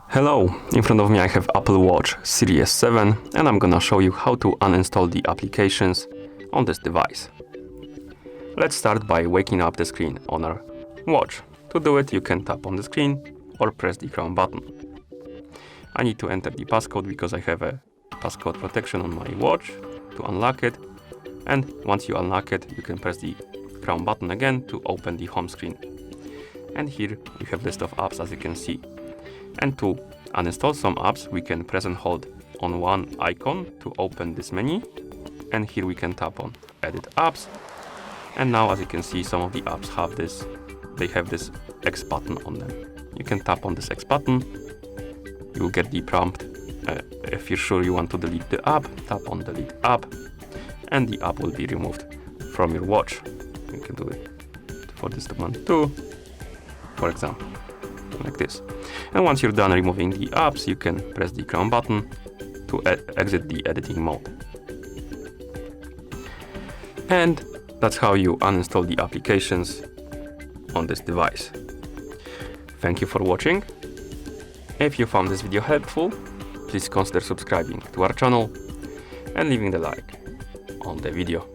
Hello, in front of me I have Apple Watch Series 7 and I'm gonna show you how to uninstall the applications on this device. Let's start by waking up the screen on our watch. To do it, you can tap on the screen or press the crown button. I need to enter the passcode because I have a passcode protection on my watch to unlock it, and once you unlock it, you can press the crown button again to open the home screen. And here you have a list of apps, as you can see. And to uninstall some apps, we can press and hold on one icon to open this menu, and here we can tap on Edit Apps. And now, as you can see, some of the apps have this X button on them. You can tap on this X button, you will get the prompt. If you're sure you want to delete the app, tap on Delete App, and the app will be removed from your watch. You can do it for this one too, for example, like this. And once you're done removing the apps, you can press the crown button to exit the editing mode. And that's how you uninstall the applications on this device. Thank you for watching. If you found this video helpful, please consider subscribing to our channel and leaving the like on the video.